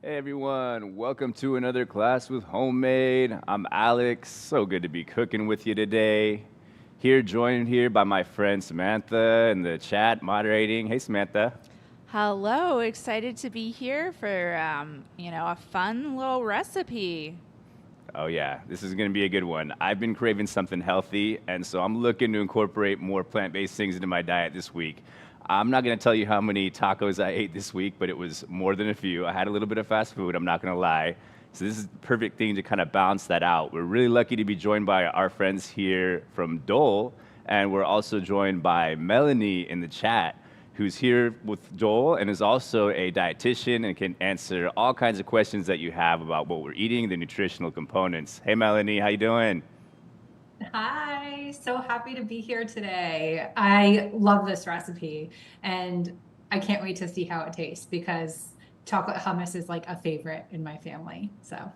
Hey everyone, welcome to another class with Homemade. I'm Alex. So good to be cooking with you today. Here, joined here by my friend Samantha in the chat moderating. Hey Samantha. Hello, excited to be here for a fun little recipe. Oh yeah, this is gonna be a good one. I've been craving something healthy, and so I'm looking to incorporate more plant-based things into my diet this week. I'm not gonna tell you how many tacos I ate this week, but it was more than a few. I had a little bit of fast food, I'm not gonna lie. So this is the perfect thing to kind of balance that out. We're really lucky to be joined by our friends here from Dole, and we're also joined by Melanie in the chat, who's here with Joel and is also a dietitian and can answer all kinds of questions that you have about what we're eating, the nutritional components. Hey, Melanie, how you doing? Hi, so happy to be here today. I love this recipe and I can't wait to see how it tastes because chocolate hummus is like a favorite in my family. So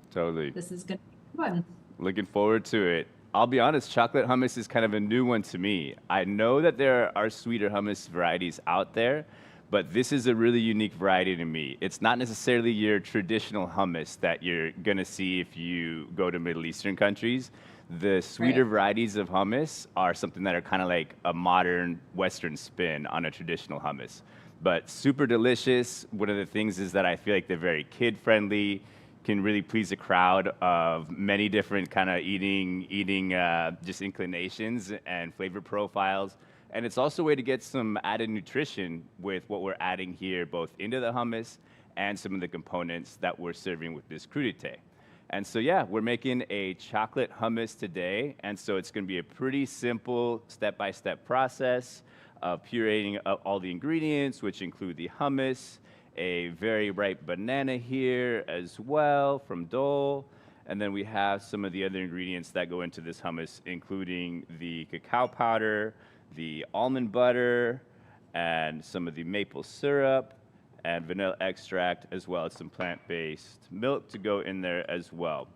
Totally. this is gonna be fun. Looking forward to it. I'll be honest, chocolate hummus is kind of a new one to me. I know that there are sweeter hummus varieties out there, but this is a really unique variety to me. It's not necessarily your traditional hummus that you're gonna see if you go to Middle Eastern countries. The sweeter Right. varieties of hummus are something that are kind of like a modern Western spin on a traditional hummus. But super delicious. One of the things is that I feel like they're very kid friendly, can really please a crowd of many different kind of eating just inclinations and flavor profiles. And it's also a way to get some added nutrition with what we're adding here, both into the hummus and some of the components that we're serving with this crudite. And so, yeah, we're making a chocolate hummus today. And so it's going to be a pretty simple step-by-step process of pureeing up all the ingredients, which include the hummus, a very ripe banana here as well from Dole. And then we have some of the other ingredients that go into this hummus, including the cacao powder, the almond butter, and some of the maple syrup and vanilla extract, as well as some plant-based milk to go in there as well.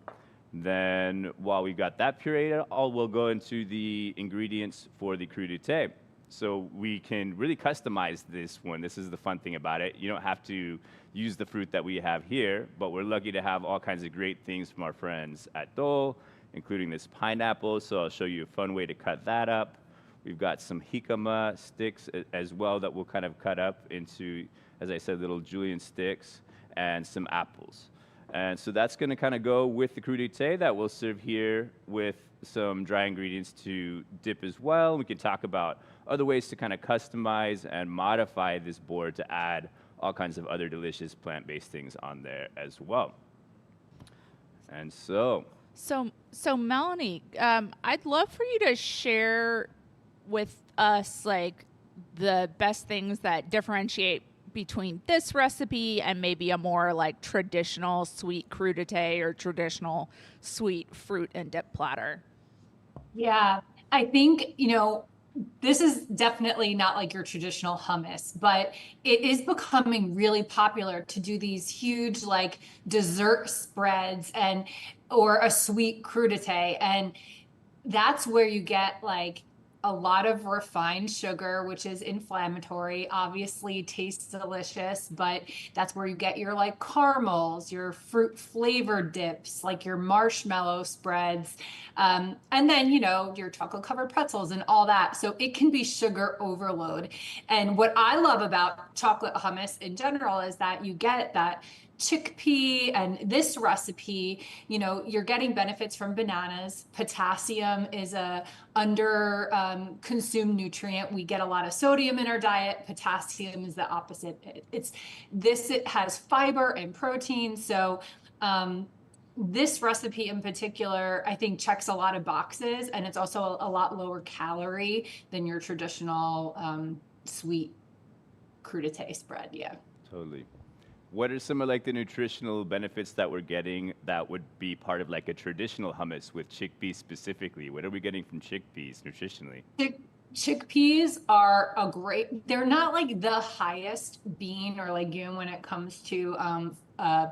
Then while we got that pureed, we'll go into the ingredients for the crudité. So we can really customize this one. This is the fun thing about it. You don't have to use the fruit that we have here, but we're lucky to have all kinds of great things from our friends at Dole, including this pineapple. So I'll show you a fun way to cut that up. We've got some jicama sticks as well that we'll kind of cut up into, as I said, little julienne sticks, and some apples. And so that's going to kind of go with the crudité that we'll serve here with some dry ingredients to dip as well. We can talk about other ways to kind of customize and modify this board to add all kinds of other delicious plant-based things on there as well. And so, So Melanie, I'd love for you to share with us like the best things that differentiate between this recipe and maybe a more like traditional sweet crudité or traditional sweet fruit and dip platter. Yeah, I think, this is definitely not like your traditional hummus, but it is becoming really popular to do these huge like dessert spreads and or a sweet crudité. And that's where you get like a lot of refined sugar, which is inflammatory, obviously tastes delicious, but that's where you get your like caramels, your fruit flavored dips, like your marshmallow spreads, and then, your chocolate covered pretzels and all that. So it can be sugar overload. And what I love about chocolate hummus in general is that you get that chickpea and this recipe, you're getting benefits from bananas. Potassium is a under consumed nutrient. We get a lot of sodium in our diet. Potassium is the opposite. It has fiber and protein. So this recipe in particular, I think checks a lot of boxes, and it's also a lot lower calorie than your traditional sweet crudité spread. Yeah. totally. What are some of like the nutritional benefits that we're getting that would be part of like a traditional hummus with chickpeas specifically? What are we getting from chickpeas nutritionally? Chickpeas are they're not like the highest bean or legume when it comes to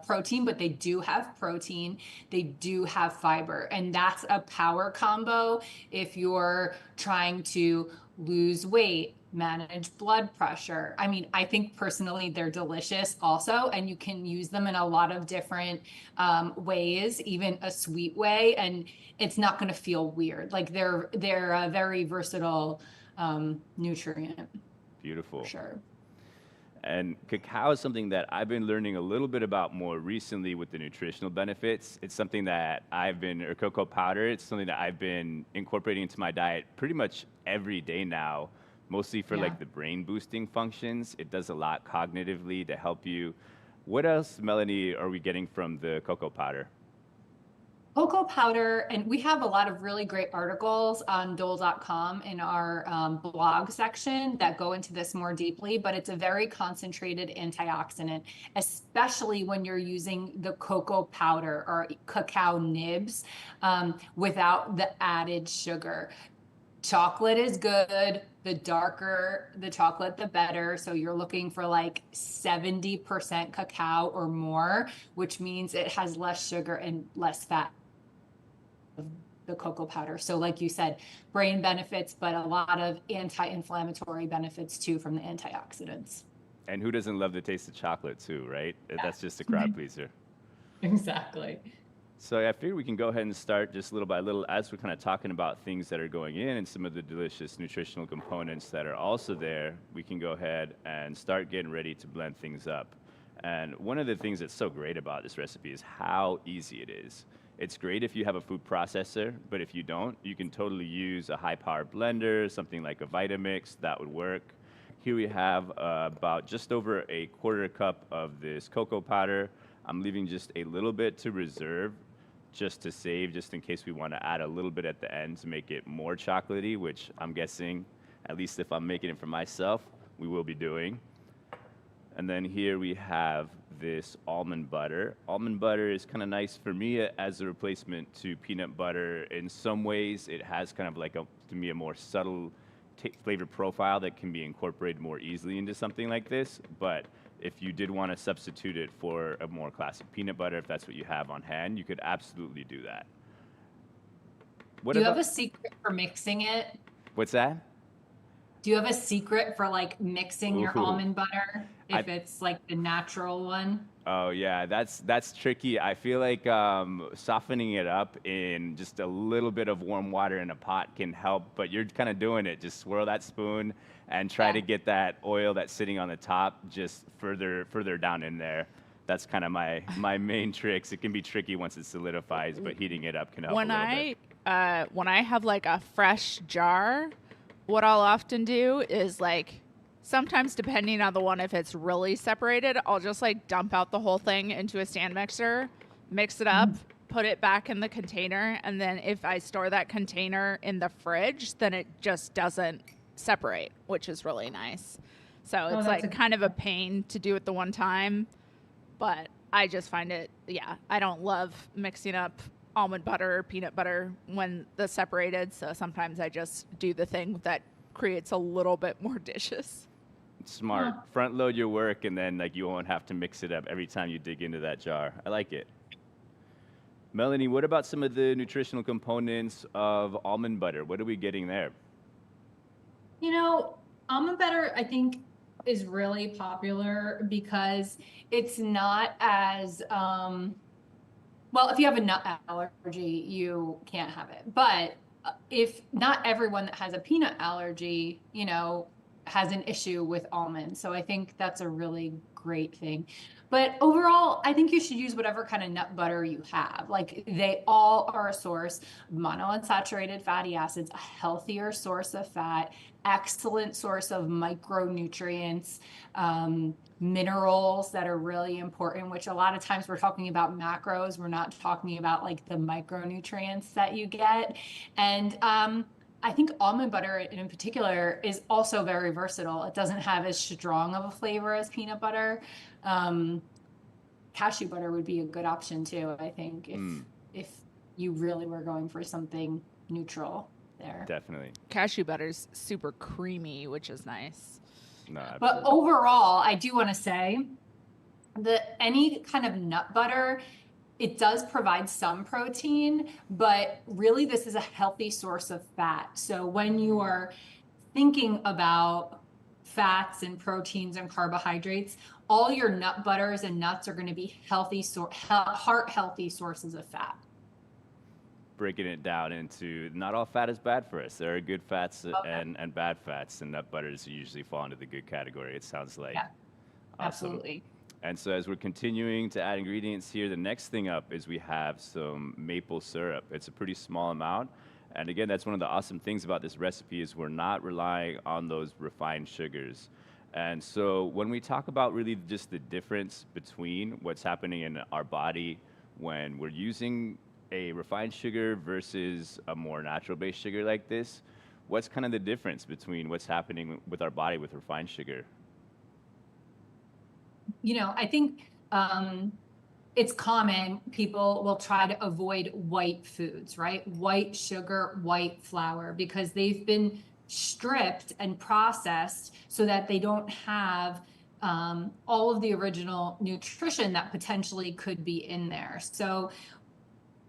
protein, but they do have protein. They do have fiber, and that's a power combo if you're trying to lose weight, manage blood pressure. I mean, I think personally they're delicious also, and you can use them in a lot of different ways, even a sweet way, and it's not going to feel weird. Like they're a very versatile nutrient for Beautiful. sure. And cacao is something that I've been learning a little bit about more recently with the nutritional benefits. It's something that or cocoa powder, it's something that I've been incorporating into my diet pretty much every day now, mostly for Yeah. like the brain boosting functions. It does a lot cognitively to help you. What else, Melanie, are we getting from the cocoa powder? Cocoa powder, and we have a lot of really great articles on dole.com in our blog section that go into this more deeply, but it's a very concentrated antioxidant, especially when you're using the cocoa powder or cacao nibs without the added sugar. Chocolate is good. The darker the chocolate, the better. So you're looking for like 70% cacao or more, which means it has less sugar and less fat, the cocoa powder. So like you said, brain benefits, but a lot of anti-inflammatory benefits too from the antioxidants. And who doesn't love the taste of chocolate too, right? That's just a Yeah. crowd pleaser. Exactly. So I figure we can go ahead and start just little by little as we're kind of talking about things that are going in and some of the delicious nutritional components that are also there. We can go ahead and start getting ready to blend things up. And one of the things that's so great about this recipe is how easy it is. It's great if you have a food processor, but if you don't, you can totally use a high-power blender, something like a Vitamix, that would work. Here we have about just over a quarter cup of this cocoa powder. I'm leaving just a little bit to reserve, just to save, just in case we want to add a little bit at the end to make it more chocolatey, which I'm guessing, at least if I'm making it for myself, we will be doing. And then here we have this almond butter. Almond butter is kind of nice for me as a replacement to peanut butter. In some ways, it has kind of like, to me, a more subtle flavor profile that can be incorporated more easily into something like this. But if you did want to substitute it for a more classic peanut butter, if that's what you have on hand, you could absolutely do that. Do you have a secret for mixing it? What's that? Do you have a secret for like mixing your Ooh. almond butter if it's like the natural one? Oh yeah, that's tricky. I feel like softening it up in just a little bit of warm water in a pot can help, but you're kind of doing it. Just swirl that spoon and try to get that oil that's sitting on the top just further down in there. That's kind of my main tricks. It can be tricky once it solidifies, but heating it up can help a little bit. When I have like a fresh jar, what I'll often do is like sometimes depending on the one, if it's really separated, I'll just like dump out the whole thing into a stand mixer, mix it up, put it back in the container, and then if I store that container in the fridge, then it just doesn't separate, which is really nice. So it's like kind of a pain to do it the one time, but I just find it, I don't love mixing up almond butter or peanut butter when they're separated, so sometimes I just do the thing that creates a little bit more dishes. Smart. Front load your work, and then like you won't have to mix it up every time you dig into that jar. I like it. Melanie, what about some of the nutritional components of almond butter? What are we getting there? You know, almond butter, I think, is really popular because it's not as well, if you have a nut allergy, you can't have it. But if not everyone that has a peanut allergy, has an issue with almonds. So I think that's a really great thing. But overall, I think you should use whatever kind of nut butter you have. Like they all are a source of monounsaturated fatty acids, a healthier source of fat, excellent source of micronutrients, minerals that are really important, which a lot of times we're talking about macros. We're not talking about like the micronutrients that you get. And I think almond butter in particular is also very versatile. It doesn't have as strong of a flavor as peanut butter. Cashew butter would be a good option too, I think, if you really were going for something neutral there. Definitely. Cashew butter's super creamy, which is nice. No, absolutely. But overall, I do want to say that any kind of nut butter, it does provide some protein, but really this is a healthy source of fat. So when you are thinking about fats and proteins and carbohydrates, all your nut butters and nuts are going to be healthy, heart healthy sources of fat. Breaking it down into not all fat is bad for us. There are good fats and bad fats, and nut butters usually fall into the good category, it sounds like. Yeah, Awesome. absolutely. And so as we're continuing to add ingredients here, the next thing up is we have some maple syrup. It's a pretty small amount. And again, that's one of the awesome things about this recipe is we're not relying on those refined sugars. And so when we talk about really just the difference between what's happening in our body when we're using a refined sugar versus a more natural-based sugar like this, what's kind of the difference between what's happening with our body with refined sugar? I think it's common. People will try to avoid white foods, right? White sugar, white flour, because they've been stripped and processed so that they don't have all of the original nutrition that potentially could be in there. So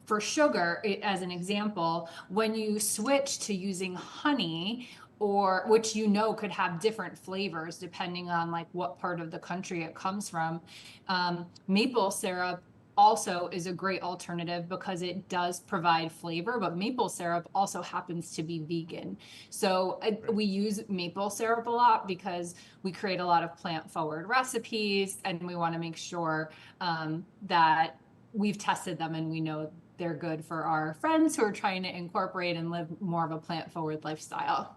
for sugar, as an example, when you switch to using honey, or which could have different flavors depending on like what part of the country it comes from, maple syrup also is a great alternative because it does provide flavor, but maple syrup also happens to be vegan. So we use maple syrup a lot because we create a lot of plant-forward recipes, and we want to make sure that we've tested them and we know they're good for our friends who are trying to incorporate and live more of a plant-forward lifestyle.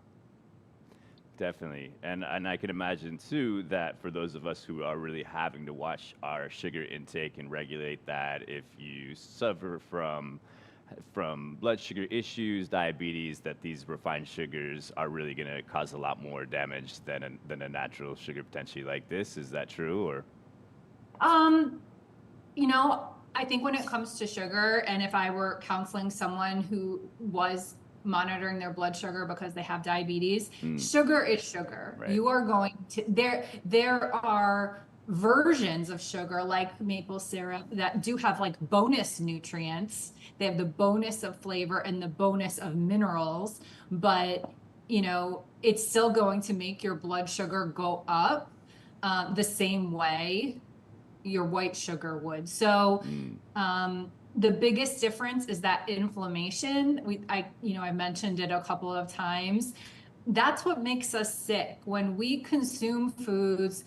Definitely. And I can imagine too that for those of us who are really having to watch our sugar intake and regulate that, if you suffer from blood sugar issues, diabetes, that these refined sugars are really going to cause a lot more damage than a natural sugar potentially like this. Is that true, or? I think when it comes to sugar, and if I were counseling someone who was monitoring their blood sugar because they have diabetes, sugar is sugar. Right. You are going to, there are versions of sugar like maple syrup that do have like bonus nutrients. They have the bonus of flavor and the bonus of minerals, but it's still going to make your blood sugar go up the same way your white sugar would. So the biggest difference is that inflammation. I mentioned it a couple of times. That's what makes us sick. When we consume foods,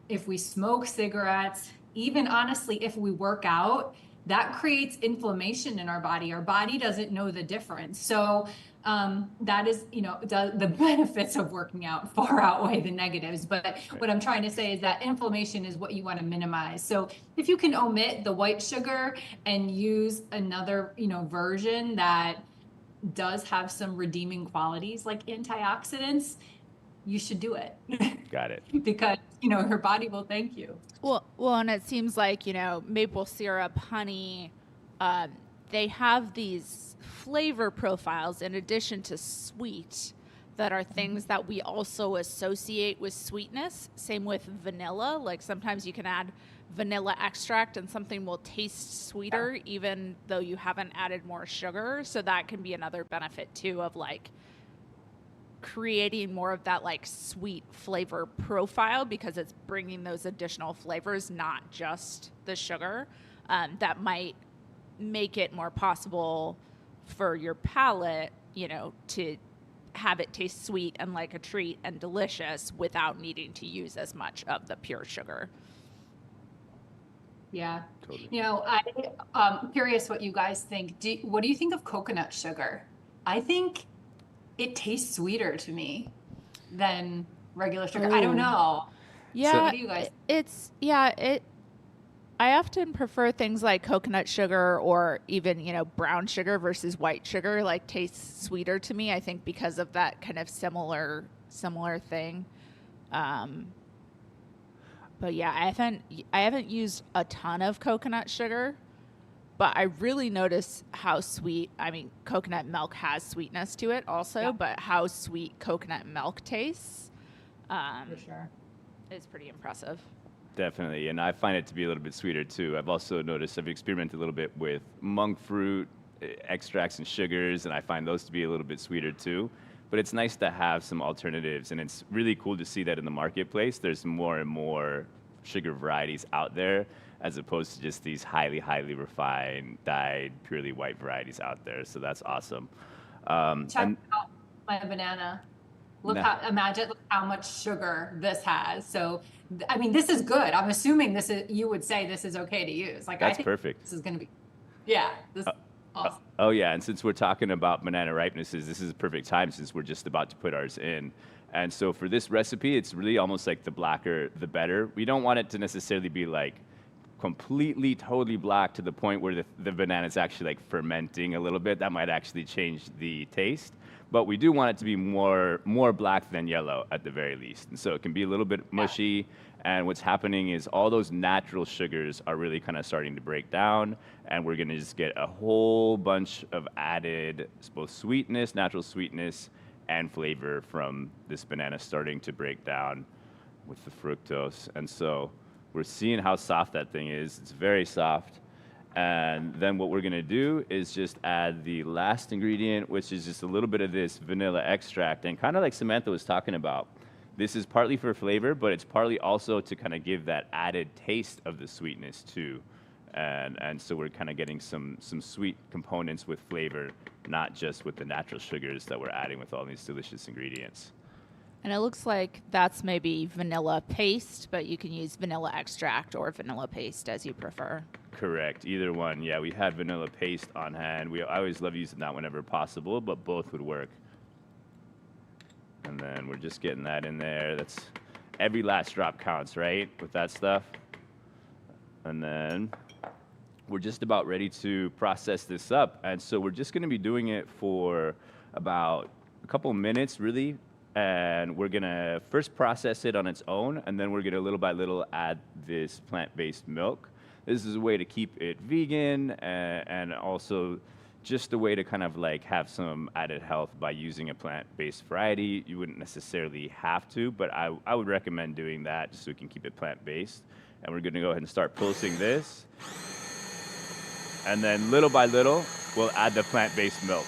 if we smoke cigarettes, even honestly, if we work out, that creates inflammation in our body. Our body doesn't know the difference. So that is, the benefits of working out far outweigh the negatives. But what I'm trying to say is that inflammation is what you want to minimize. So if you can omit the white sugar and use another, version that does have some redeeming qualities like antioxidants, you should do it. Got it. Because, her body will thank you. Well, and it seems like, maple syrup, honey, they have these flavor profiles in addition to sweet that are things that we also associate with sweetness. Same with vanilla. Like sometimes you can add vanilla extract and something will taste sweeter even though you haven't added more sugar. So that can be another benefit too of like creating more of that like sweet flavor profile because it's bringing those additional flavors, not just the sugar, that might make it more possible for your palate, to have it taste sweet and like a treat and delicious without needing to use as much of the pure sugar. Yeah. Totally. I'm curious what you guys think. What do you think of coconut sugar? I think it tastes sweeter to me than regular sugar. I don't know. Yeah, So what do you guys? I often prefer things like coconut sugar or even, brown sugar versus white sugar, like tastes sweeter to me, I think because of that kind of similar thing. But yeah, I haven't used a ton of coconut sugar, but I really notice how sweet, coconut milk has sweetness to it also, but how sweet coconut milk tastes For sure. is pretty impressive. Definitely, and I find it to be a little bit sweeter too. I've also noticed I've experimented a little bit with monk fruit extracts and sugars, and I find those to be a little bit sweeter too. but it's nice to have some alternatives, and it's really cool to see that in the marketplace there's more and more sugar varieties out there as opposed to just these highly, highly refined, dyed, purely white varieties out there. So that's awesome. Check out my banana. Look Nah, imagine how much sugar this has. So, I mean, this is good. I'm assuming you would say this is okay to use. Like, I that's think perfect. this is going to be, yeah, this is awesome. Oh yeah, and since we're talking about banana ripenesses, this is a perfect time since we're just about to put ours in. And so for this recipe, it's really almost like the blacker, the better. We don't want it to necessarily be like completely, totally black to the point where the banana is actually like fermenting a little bit. That might actually change the taste. But we do want it to be more black than yellow at the very least. And so it can be a little bit mushy. And what's happening is all those natural sugars are really kind of starting to break down. And we're going to just get a whole bunch of added both sweetness, natural sweetness, and flavor from this banana starting to break down with the fructose. And so we're seeing how soft that thing is. It's very soft. And then what we're gonna do is just add the last ingredient, which is just a little bit of this vanilla extract. And kind of like Samantha was talking about, this is partly for flavor, but it's partly also to kind of give that added taste of the sweetness too. And so we're kind of getting some sweet components with flavor, not just with the natural sugars that we're adding with all these delicious ingredients. And it looks like that's maybe vanilla paste, but you can use vanilla extract or vanilla paste as you prefer. Correct. Either one. Yeah, we had vanilla paste on hand. I always love using that whenever possible, but both would work. And then we're just getting that in there. That's every last drop counts, right? With that stuff. And then we're just about ready to process this up. And so we're just going to be doing it for about a couple minutes, really. And we're going to first process it on its own, and then we're going to little by little add this plant-based milk. This is a way to keep it vegan and also just a way to kind of like have some added health by using a plant-based variety. You wouldn't necessarily have to, but I would recommend doing that just so we can keep it plant-based. And we're going to go ahead and start pulsing this. And then little by little, we'll add the plant-based milk.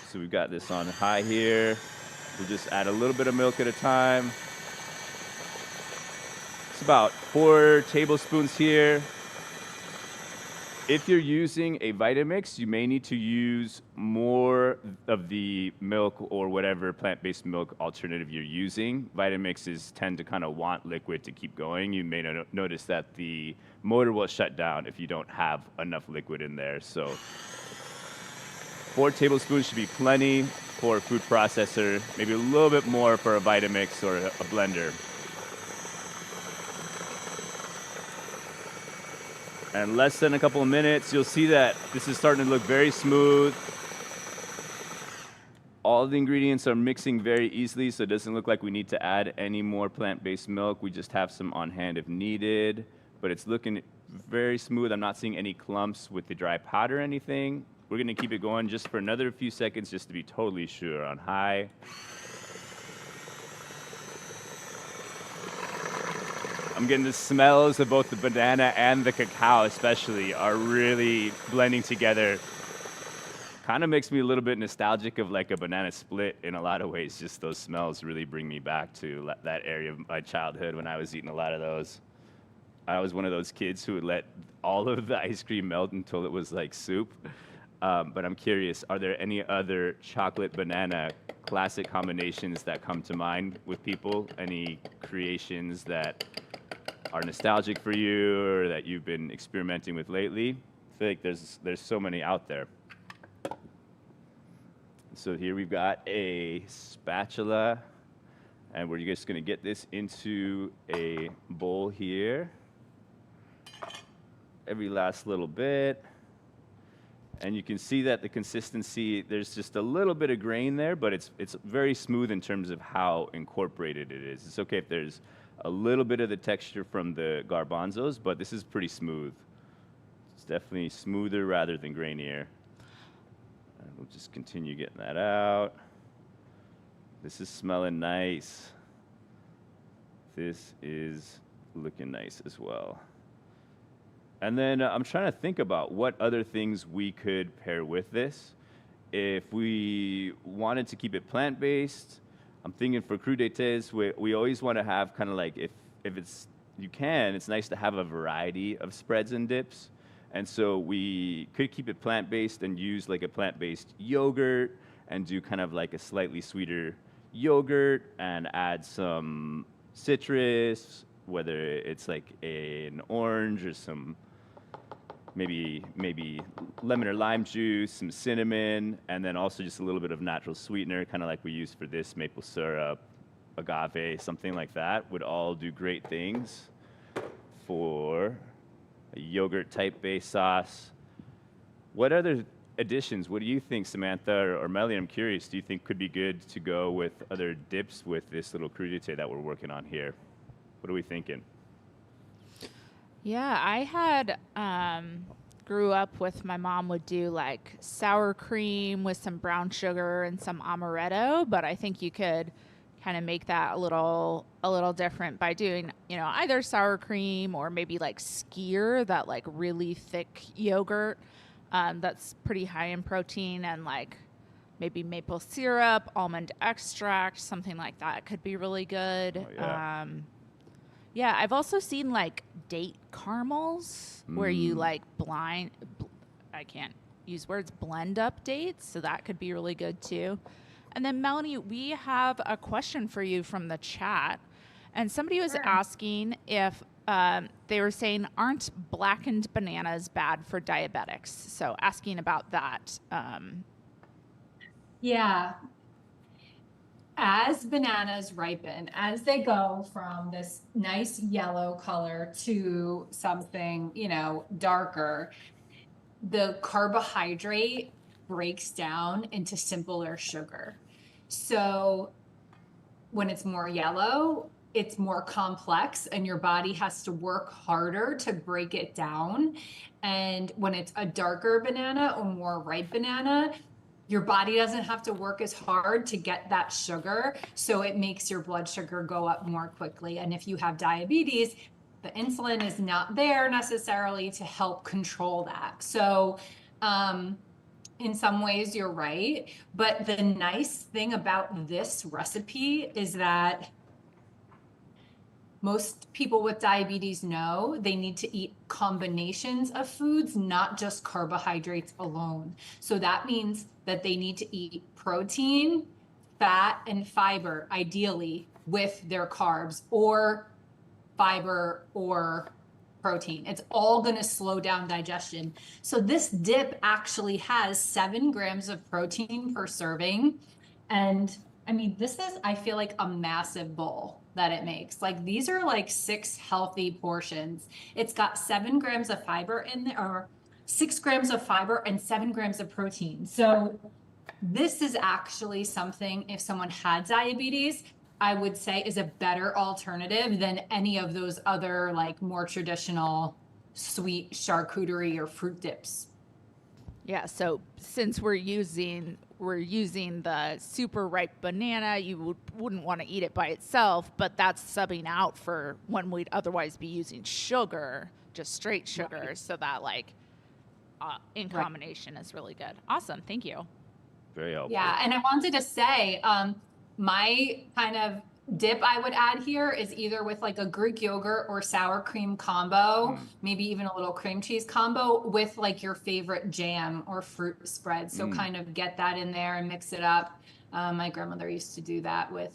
So we've got this on high here. We'll just add a little bit of milk at a time. It's about 4 tablespoons here. If you're using a Vitamix, you may need to use more of the milk or whatever plant-based milk alternative you're using. Vitamixes tend to kind of want liquid to keep going. You may notice that the motor will shut down if you don't have enough liquid in there. So 4 tablespoons should be plenty for a food processor, maybe a little bit more for a Vitamix or a blender. And less than a couple of minutes, you'll see that this is starting to look very smooth. All the ingredients are mixing very easily, so it doesn't look like we need to add any more plant-based milk. We just have some on hand if needed, but it's looking very smooth. I'm not seeing any clumps with the dry powder or anything. We're gonna keep it going just for another few seconds just to be totally sure on high. I'm getting the smells of both the banana and the cacao especially are really blending together. Kind of makes me a little bit nostalgic of like a banana split in a lot of ways. Just those smells really bring me back to that area of my childhood when I was eating a lot of those. I was one of those kids who would let all of the ice cream melt until it was like soup. But I'm curious, are there any other chocolate banana classic combinations that come to mind with people? Any creations that are nostalgic for you or that you've been experimenting with lately? I feel like there's so many out there. So here we've got a spatula, and we're just gonna get this into a bowl here. Every last little bit. And you can see that the consistency, there's just a little bit of grain there, but it's very smooth in terms of how incorporated it is. It's okay if there's a little bit of the texture from the garbanzos, but this is pretty smooth. It's definitely smoother rather than grainier. And we'll just continue getting that out. This is smelling nice. This is looking nice as well. And then I'm trying to think about what other things we could pair with this. if we wanted to keep it plant-based, I'm thinking for crudités, we always want to have kind of like, if it's, you can, it's nice to have a variety of spreads and dips. And so we could keep it plant-based and use like a plant-based yogurt and do kind of like a slightly sweeter yogurt and add some citrus, whether it's like an orange or some maybe lemon or lime juice, some cinnamon, and then also just a little bit of natural sweetener, kind of like we use for this, maple syrup, agave, something like that, would all do great things for a yogurt type base sauce. What other additions, what do you think, Samantha or Melly? I'm curious, do you think could be good to go with other dips with this little crudité that we're working on here? What are we thinking? Yeah, I had grew up with my mom would do like sour cream with some brown sugar and some amaretto, but I think you could kind of make that a little different by doing, you know, either sour cream or maybe like skyr, that like really thick yogurt that's pretty high in protein, and like maybe maple syrup, almond extract, something like that could be really good. Oh, yeah. Yeah, I've also seen like date caramels where you like I can't use words, blend up dates. So that could be really good too. And then Melanie, we have a question for you from the chat. And somebody was asking if they were saying, aren't blackened bananas bad for diabetics? So asking about that. Yeah. As bananas ripen, as they go from this nice yellow color to something, you know, darker, the carbohydrate breaks down into simpler sugar. So when it's more yellow, it's more complex and your body has to work harder to break it down. And when it's a darker banana or more ripe banana, your body doesn't have to work as hard to get that sugar. So it makes your blood sugar go up more quickly. And if you have diabetes, the insulin is not there necessarily to help control that. So, in some ways, you're right. But the nice thing about this recipe is that most people with diabetes know they need to eat combinations of foods, not just carbohydrates alone. So that means that they need to eat protein, fat, and fiber, ideally, with their carbs, or fiber or protein. It's all going to slow down digestion. So this dip actually has 7 grams of protein per serving. And I mean, this is, I feel like, a massive bowl that it makes. Like, these are like 6 healthy portions. It's got 7 grams of fiber in there, or 6 grams of fiber and 7 grams of protein. So this is actually something, if someone had diabetes, I would say is a better alternative than any of those other like more traditional sweet charcuterie or fruit dips. Yeah, so since we're using the super ripe banana, you wouldn't want to eat it by itself, but that's subbing out for when we'd otherwise be using sugar, just straight sugar. Right. So that like in combination is really good. Awesome, thank you. Very helpful. Yeah, and I wanted to say, my kind of dip I would add here is either with like a Greek yogurt or sour cream combo, maybe even a little cream cheese combo with like your favorite jam or fruit spread. So kind of get that in there and mix it up. My grandmother used to do that with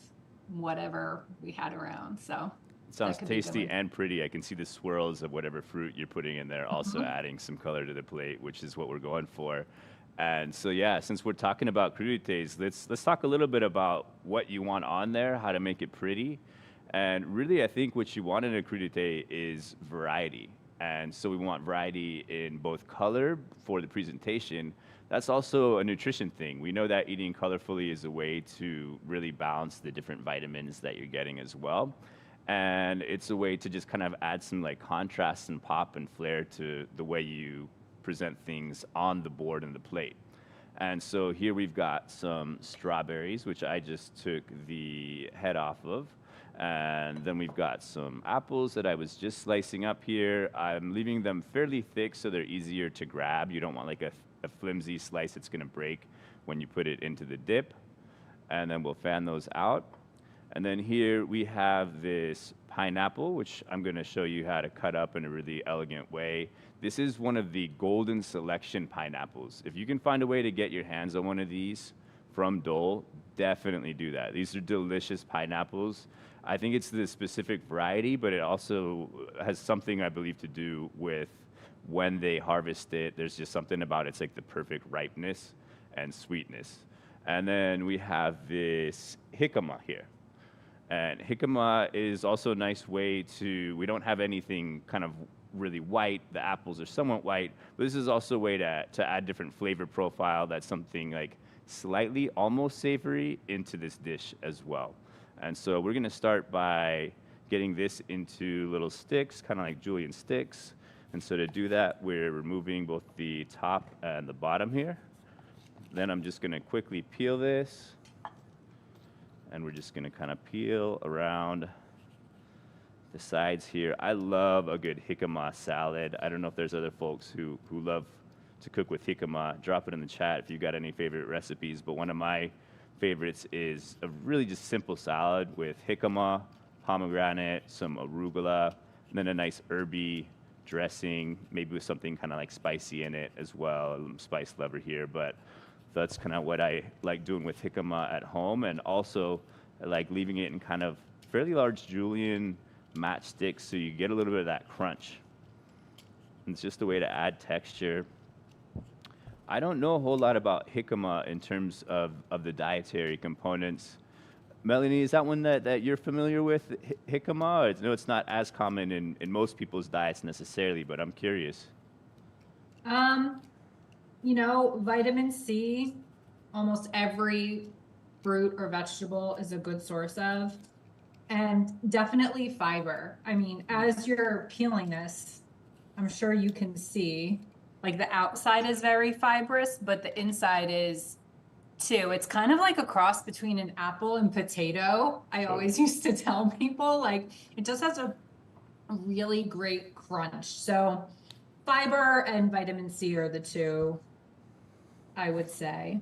whatever we had around. So it sounds tasty and pretty. I can see the swirls of whatever fruit you're putting in there, also adding some color to the plate, which is what we're going for. And so, yeah, since we're talking about crudités, let's talk a little bit about what you want on there, how to make it pretty. And really, I think what you want in a crudité is variety. And so we want variety in both color for the presentation. That's also a nutrition thing. We know that eating colorfully is a way to really balance the different vitamins that you're getting as well. And it's a way to just kind of add some like contrast and pop and flair to the way you present things on the board and the plate. And so here we've got some strawberries, which I just took the head off of. And then we've got some apples that I was just slicing up here. I'm leaving them fairly thick so they're easier to grab. You don't want like a flimsy slice that's gonna break. when you put it into the dip. And then we'll fan those out. And then here we have this pineapple, which I'm going to show you how to cut up in a really elegant way. This is one of the golden selection pineapples. If you can find a way to get your hands on one of these from Dole, definitely do that. These are delicious pineapples. I think it's the specific variety, but it also has something, I believe, to do with when they harvest it. There's just something about it. It's like the perfect ripeness and sweetness. And then we have this jicama here. And jicama is also a nice way to, we don't have anything kind of really white. The apples are somewhat white, but this is also a way to add different flavor profile. That's something like slightly almost savory into this dish as well. And so we're gonna start by getting this into little sticks, kind of like julienne sticks. And so to do that, we're removing both the top and the bottom here. Then I'm just gonna quickly peel this. And we're just gonna kind of peel around the sides here. I love a good jicama salad. I don't know if there's other folks who love to cook with jicama. Drop it in the chat if you've got any favorite recipes. But one of my favorites is a really just simple salad with jicama, pomegranate, some arugula, and then a nice herby dressing, maybe with something kind of like spicy in it as well. I'm a spice lover here, but that's kind of what I like doing with jicama at home, and also I like leaving it in kind of fairly large julienne matchsticks so you get a little bit of that crunch. And it's just a way to add texture. I don't know a whole lot about jicama in terms of the dietary components. Melanie, is that one that you're familiar with, jicama? I know it's not as common in most people's diets necessarily, but I'm curious. You know, vitamin C, almost every fruit or vegetable is a good source of, and definitely fiber. I mean, as you're peeling this, I'm sure you can see, like the outside is very fibrous, but the inside is too. It's kind of like a cross between an apple and potato. I always used to tell people, like, it just has a really great crunch. So fiber and vitamin C are the two, I would say.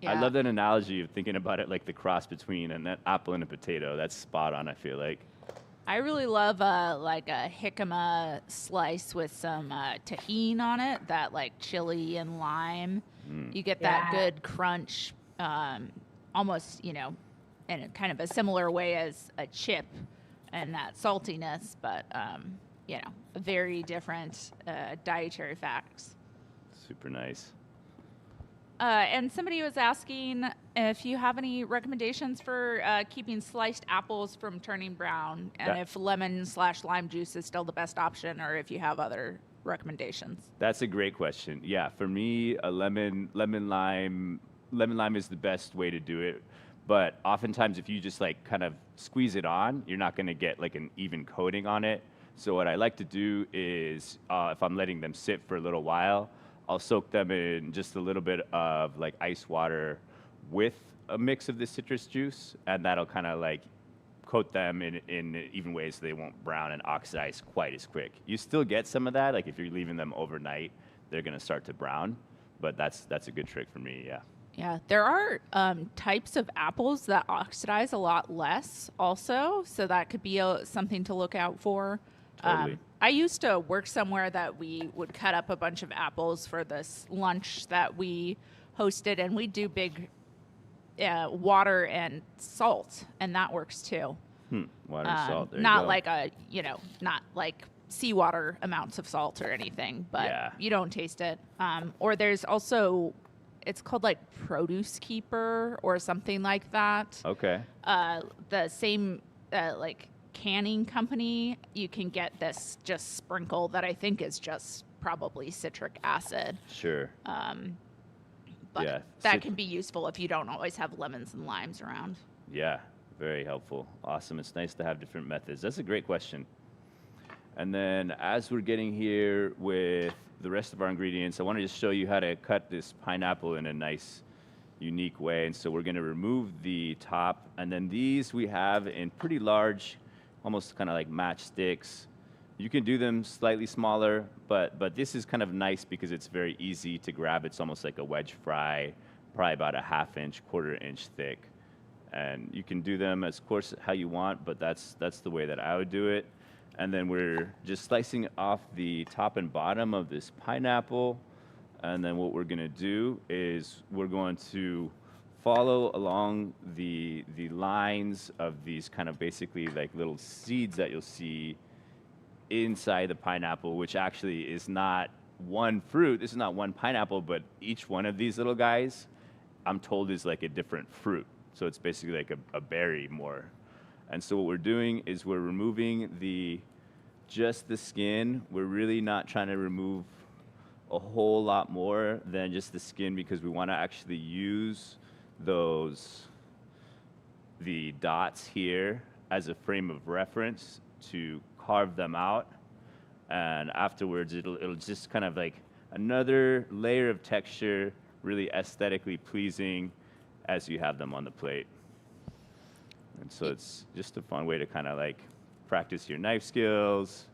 Yeah. I love that analogy of thinking about it like the cross between an apple and a potato. That's spot on, I feel like. I really love like a jicama slice with some tahini on it, that like chili and lime. You get that good crunch, almost, you know, in a kind of a similar way as a chip and that saltiness, but, you know, very different dietary facts. Super nice. And somebody was asking if you have any recommendations for keeping sliced apples from turning brown, and if lemon/lime juice is still the best option, or if you have other recommendations. That's a great question. Yeah, for me, a lemon lime is the best way to do it. But oftentimes, if you just like kind of squeeze it on, you're not going to get like an even coating on it. So what I like to do is, if I'm letting them sit for a little while, I'll soak them in just a little bit of like ice water with a mix of the citrus juice, and that'll kind of like coat them in even ways so they won't brown and oxidize quite as quick. You still get some of that, like if you're leaving them overnight, they're gonna start to brown, but that's a good trick for me, yeah. Yeah, there are types of apples that oxidize a lot less also, so that could be something to look out for. Totally. I used to work somewhere that we would cut up a bunch of apples for this lunch that we hosted, and we do big water and salt, and that works too. Water and salt, there not you go. like not like seawater amounts of salt or anything, but you don't taste it. Or there's also, it's called like Produce Keeper or something like that. Okay. The same like canning company, you can get this just sprinkle that I think is just probably citric acid. Sure. But that can be useful if you don't always have lemons and limes around. Yeah, very helpful. Awesome. It's nice to have different methods. That's a great question. And then as we're getting here with the rest of our ingredients, I want to just show you how to cut this pineapple in a nice, unique way. And so we're going to remove the top, and then these we have in pretty large, almost kind of like matchsticks. You can do them slightly smaller, but this is kind of nice because it's very easy to grab. It's almost like a wedge fry probably about a half inch, quarter inch thick. And you can do them as coarse how you want, but that's the way that I would do it. And then we're just slicing off the top and bottom of this pineapple. And then what we're gonna do is we're going to follow along the lines of these kind of basically like little seeds that you'll see inside the pineapple, which actually is not one fruit. This is not one pineapple, but each one of these little guys, I'm told, is like a different fruit. So it's basically like a berry more. And so what we're doing is we're removing just the skin. We're really not trying to remove a whole lot more than just the skin, because we want to actually use the dots here as a frame of reference to carve them out. And afterwards, it'll just kind of like another layer of texture, really aesthetically pleasing as you have them on the plate. And so it's just a fun way to kind of like practice your knife skills,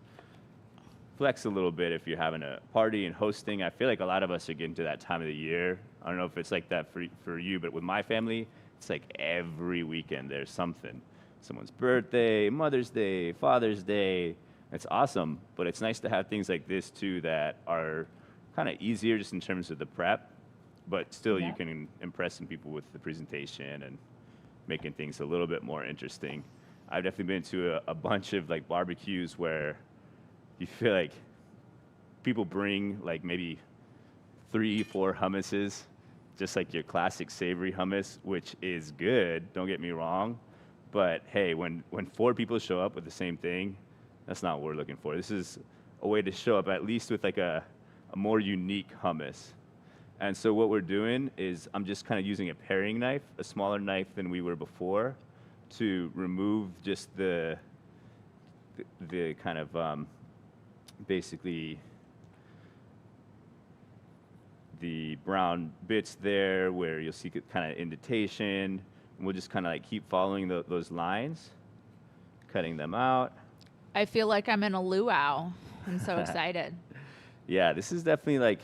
flex a little bit if you're having a party and hosting. I feel like a lot of us are getting to that time of the year. I don't know if it's like that for you, but with my family, it's like every weekend there's something. Someone's birthday, Mother's Day, Father's Day. It's awesome, but it's nice to have things like this too that are kind of easier just in terms of the prep, but still you can impress some people with the presentation and making things a little bit more interesting. I've definitely been to a bunch of like barbecues where you feel like people bring like maybe 3-4 hummuses, just like your classic savory hummus, which is good, don't get me wrong. But hey, when 4 people show up with the same thing, that's not what we're looking for. This is a way to show up at least with like a more unique hummus. And so what we're doing is I'm just kind of using a paring knife, a smaller knife than we were before, to remove just the kind of basically the brown bits there where you'll see kind of indentation. And we'll just kind of like keep following those lines, cutting them out. I feel like I'm in a luau. I'm so excited. Yeah, this is definitely like,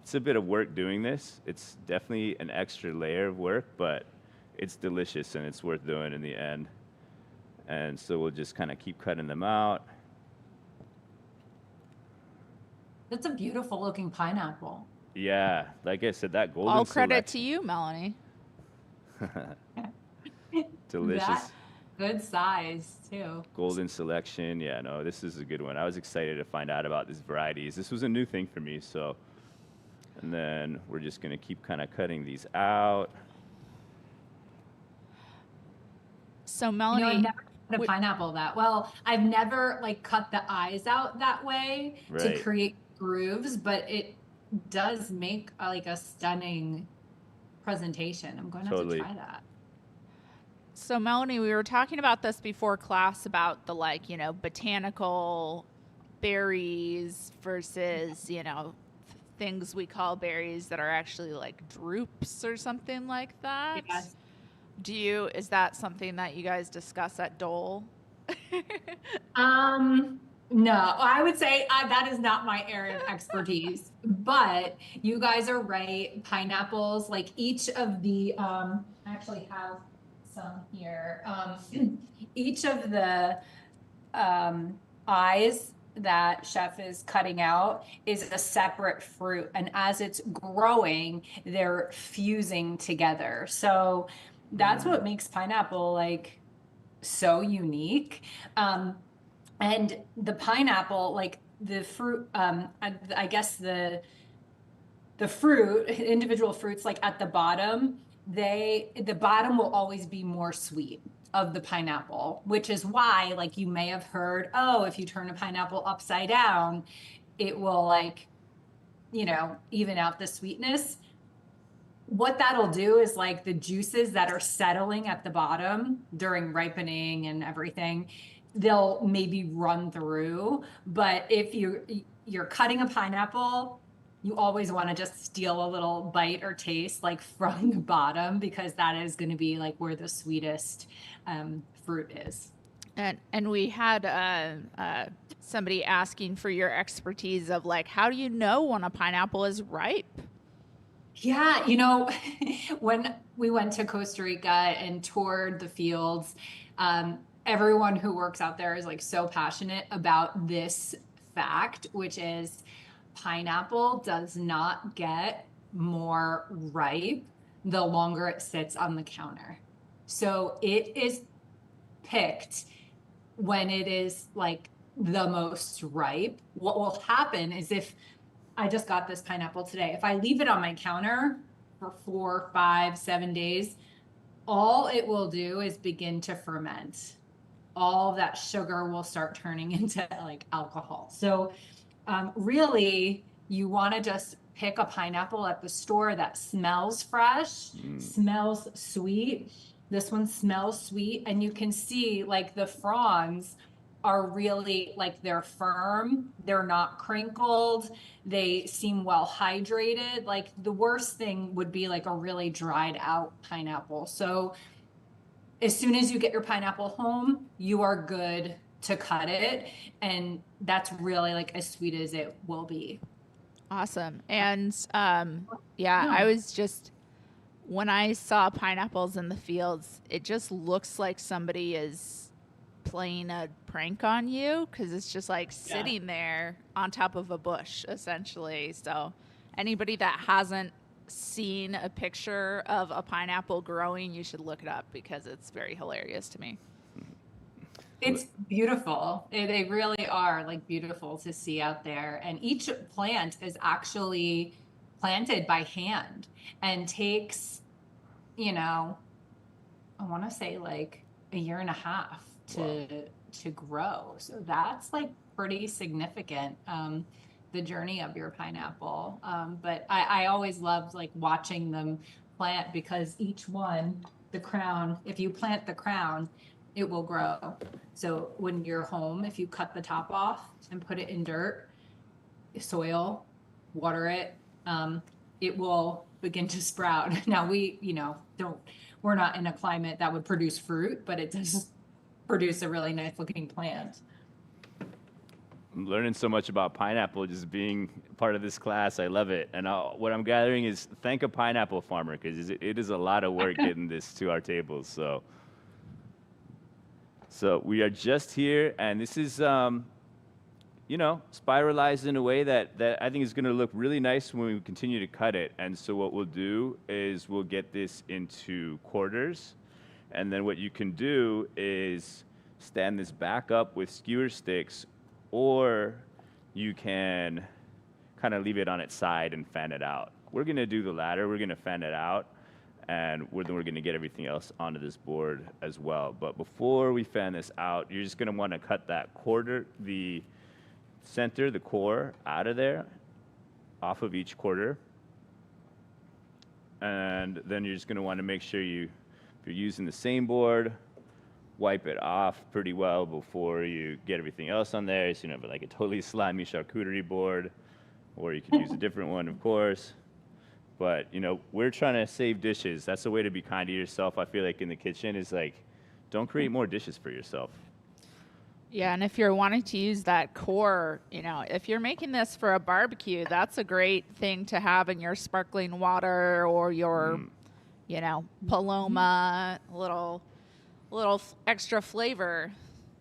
it's a bit of work doing this. It's definitely an extra layer of work, but it's delicious and it's worth doing in the end. And so we'll just kind of keep cutting them out. That's a beautiful looking pineapple. Yeah, like I said, that golden All credit selection. to you, Melanie. Delicious. That good size too. Golden selection. Yeah, no, this is a good one. I was excited to find out about these varieties. This was a new thing for me, so. And then we're just gonna keep kind of cutting these out. So Melanie, I've never cut a pineapple that well. I've never like cut the eyes out that way to Right. create grooves, but it does make like a stunning presentation. I'm going to have to Totally. try that. So Melanie, we were talking about this before class about the like, botanical berries versus, things we call berries that are actually like drupes or something like that. Yes. Is that something that you guys discuss at Dole? No, I would say that is not my area of expertise, but you guys are right. Pineapples, like each of the, I actually have some here. Each of the eyes that chef is cutting out is a separate fruit. And as it's growing, they're fusing together. So that's what makes pineapple like so unique. And the pineapple, like the fruit, I guess the fruit, individual fruits, like at the bottom, the bottom will always be more sweet of the pineapple, which is why, like you may have heard, oh, if you turn a pineapple upside down, it will like, even out the sweetness. What that'll do is like the juices that are settling at the bottom during ripening and everything, they'll maybe run through. But if you're cutting a pineapple, you always want to just steal a little bite or taste like from the bottom, because that is going to be like where the sweetest fruit is. And we had somebody asking for your expertise of like, how do you know when a pineapple is ripe? Yeah, when we went to Costa Rica and toured the fields, everyone who works out there is like so passionate about this fact, which is pineapple does not get more ripe the longer it sits on the counter. So it is picked when it is like the most ripe. What will happen is if I just got this pineapple today, if I leave it on my counter for 4, 5, 7 days, all it will do is begin to ferment. All that sugar will start turning into like alcohol. So, really, you want to just pick a pineapple at the store that smells fresh, smells sweet. This one smells sweet, and you can see like the fronds are really like they're firm, they're not crinkled, they seem well hydrated. Like the worst thing would be like a really dried out pineapple. So as soon as you get your pineapple home, you are good to cut it. And that's really like as sweet as it will be. Awesome. And yeah, No. I was just, when I saw pineapples in the fields, it just looks like somebody is playing a prank on you because it's just like sitting there on top of a bush, essentially. So, anybody that hasn't seen a picture of a pineapple growing, you should look it up because it's very hilarious to me. It's beautiful. They really are like beautiful to see out there. And each plant is actually planted by hand and takes, I want to say like a year and a half to grow. So that's like pretty significant. The journey of your pineapple. But I always loved like watching them plant because each one, the crown, if you plant the crown, it will grow. So when you're home, if you cut the top off and put it in dirt, soil, water it, it will begin to sprout. Now we're not in a climate that would produce fruit, but it does produce a really nice looking plant. I'm learning so much about pineapple just being part of this class. I love it. And what I'm gathering is thank a pineapple farmer because it is a lot of work getting this to our tables. So we are just here, and this is, spiralized in a way that I think is going to look really nice when we continue to cut it. And so what we'll do is we'll get this into quarters, and then what you can do is stand this back up with skewer sticks, or you can kind of leave it on its side and fan it out. We're going to do the latter. We're going to fan it out, and then we're going to get everything else onto this board as well. But before we fan this out, you're just going to want to cut that quarter, the center, the core, out of there, off of each quarter. And then you're just going to want to make sure if you're using the same board, wipe it off pretty well before you get everything else on there. So you don't have like a totally slimy charcuterie board, or you could use a different one, of course. But, we're trying to save dishes. That's the way to be kind to yourself, I feel like, in the kitchen is like, don't create more dishes for yourself. Yeah, and if you're wanting to use that core, if you're making this for a barbecue, that's a great thing to have in your sparkling water or your, Paloma, little extra flavor,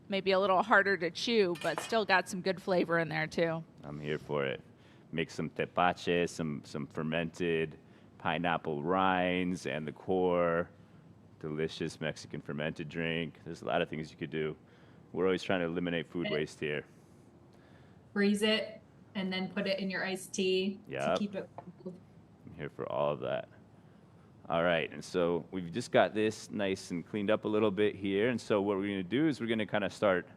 maybe a little harder to chew, but still got some good flavor in there too. I'm here for it. Make some tepache, some fermented pineapple rinds and the core. Delicious Mexican fermented drink. There's a lot of things you could do. We're always trying to eliminate food waste here. Freeze it and then put it in your iced tea to keep it cold. I'm here for all of that. All right, and so we've just got this nice and cleaned up a little bit here. And so what we're going to do is we're going to kind of start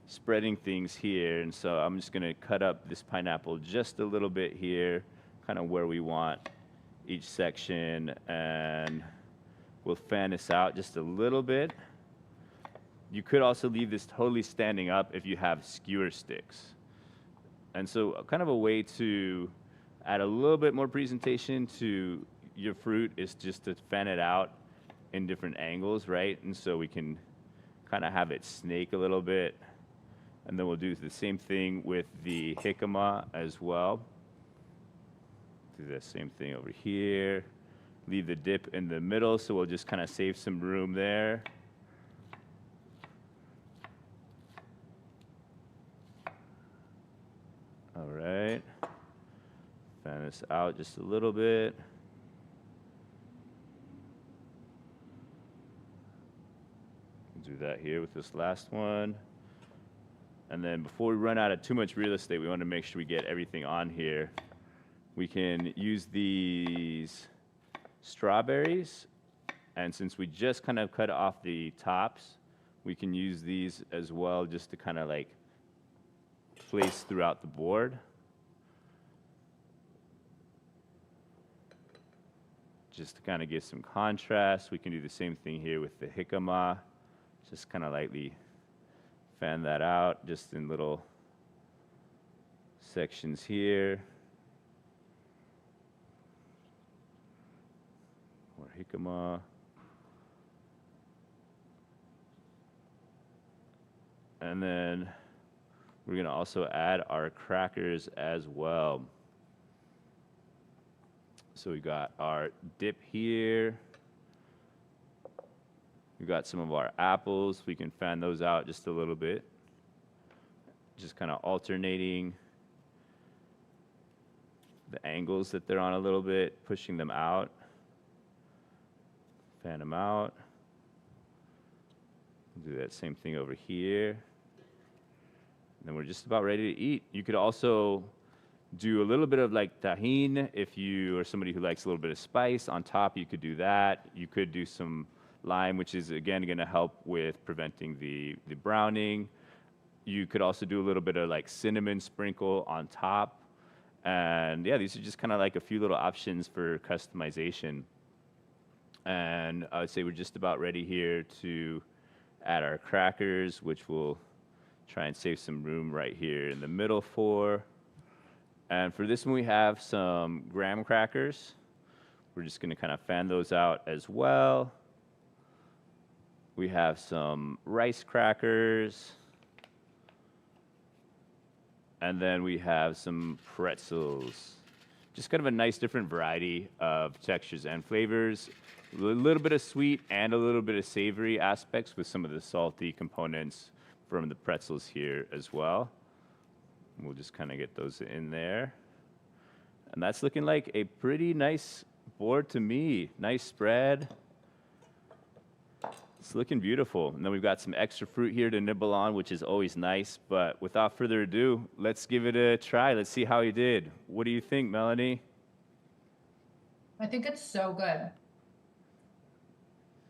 spreading things here. And so I'm just going to cut up this pineapple just a little bit here, kind of where we want each section. And we'll fan this out just a little bit. You could also leave this totally standing up if you have skewer sticks. And so kind of a way to add a little bit more presentation to your fruit is just to fan it out in different angles, right? And so we can kind of have it snake a little bit. And then we'll do the same thing with the jicama as well. Do the same thing over here. Leave the dip in the middle, so we'll just kind of save some room there. All right. Fan this out just a little bit. Do that here with this last one. And then before we run out of too much real estate, we want to make sure we get everything on here. We can use these strawberries. And since we just kind of cut off the tops, we can use these as well just to kind of like place throughout the board. Just to kind of give some contrast. We can do the same thing here with the jicama. Just kind of lightly fan that out just in little sections here. More jicama. And then we're going to also add our crackers as well. So we got our dip here. We got some of our apples. We can fan those out just a little bit. Just kind of alternating the angles that they're on a little bit, pushing them out. Fan them out. Do that same thing over here. And then we're just about ready to eat. You could also do a little bit of like tahine if you are somebody who likes a little bit of spice. On top, you could do that. You could do some lime, which is again going to help with preventing the browning. You could also do a little bit of like cinnamon sprinkle on top. And yeah, these are just kind of like a few little options for customization. And I would say we're just about ready here to add our crackers, which we'll try and save some room right here in the middle for. And for this one, we have some graham crackers. We're just going to kind of fan those out as well. We have some rice crackers. And then we have some pretzels. Just kind of a nice different variety of textures and flavors. A little bit of sweet and a little bit of savory aspects with some of the salty components from the pretzels here as well. We'll just kind of get those in there. And that's looking like a pretty nice board to me. Nice spread. It's looking beautiful. And then we've got some extra fruit here to nibble on, which is always nice. But without further ado, let's give it a try. Let's see how he did. What do you think, Melanie? I think it's so good.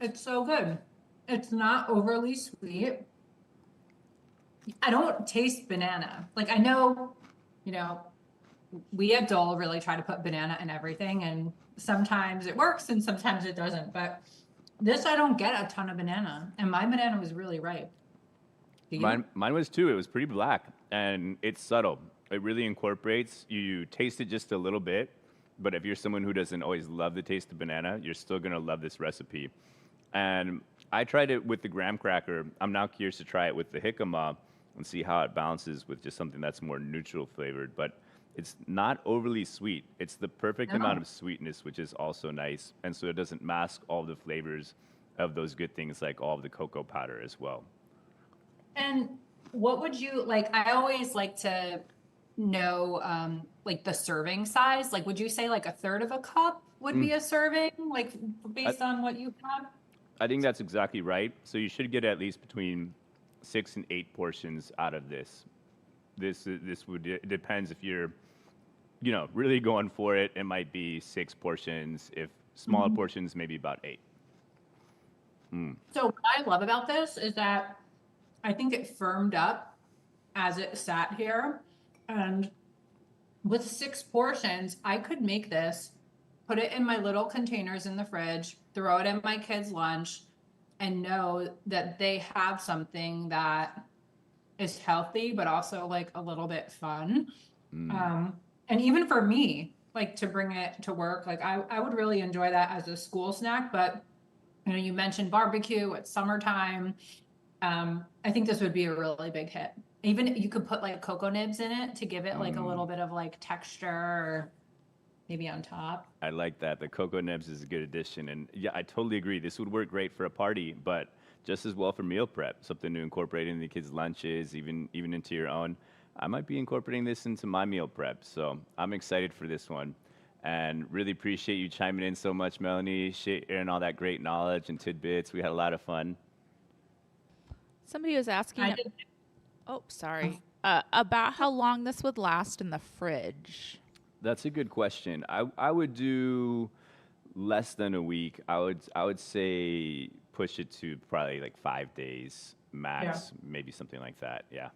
It's so good. It's not overly sweet. I don't taste banana. Like I know, we at Dole really try to put banana in everything, and sometimes it works and sometimes it doesn't. But this, I don't get a ton of banana, and my banana was really ripe. Do you? Mine was too. It was pretty black, and it's subtle. It really incorporates. You taste it just a little bit, but if you're someone who doesn't always love the taste of banana, you're still gonna love this recipe. And I tried it with the graham cracker. I'm now curious to try it with the jicama and see how it balances with just something that's more neutral flavored. But it's not overly sweet. It's the perfect amount of sweetness, which is also nice. And so it doesn't mask all the flavors of those good things like all of the cocoa powder as well. And what would you like? I always like to know like the serving size. Like, would you say like a third of a cup would be a serving, like based on what you have? I think that's exactly right. So you should get at least between 6 and 8 portions out of this. This would, it depends if you're, really going for it. It might be 6 portions. If smaller portions, maybe about 8. So what I love about this is that I think it firmed up as it sat here. And with 6 portions, I could make this, put it in my little containers in the fridge, throw it in my kids' lunch, and know that they have something that is healthy, but also like a little bit fun. And even for me, like to bring it to work, like I would really enjoy that as a school snack. But you mentioned barbecue, it's summertime. I think this would be a really big hit. Even you could put like cocoa nibs in it to give it like a little bit of like texture. maybe on top. I like that. The cocoa nibs is a good addition. And yeah, I totally agree. This would work great for a party, but just as well for meal prep, something to incorporate into the kids' lunches, even into your own. I might be incorporating this into my meal prep. So I'm excited for this one. And really appreciate you chiming in so much, Melanie, sharing all that great knowledge and tidbits. We had a lot of fun. Somebody was asking. I did. Oh, sorry. About how long this would last in the fridge. That's a good question. I would do less than a week. I would say push it to probably like 5 days max, maybe something like that. Yeah.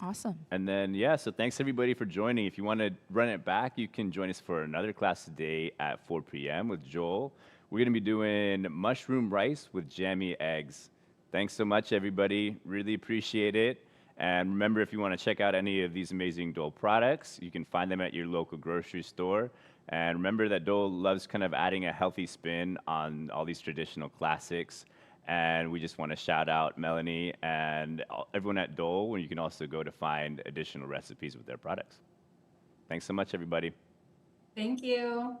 Awesome. And then yeah, so thanks everybody for joining. If you want to run it back, you can join us for another class today at 4 p.m. with Joel. We're gonna be doing mushroom rice with jammy eggs. Thanks so much, everybody. Really appreciate it. And remember, if you want to check out any of these amazing Dole products, you can find them at your local grocery store. And remember that Dole loves kind of adding a healthy spin on all these traditional classics. And we just want to shout out Melanie and everyone at Dole, where you can also go to find additional recipes with their products. Thanks so much, everybody. Thank you.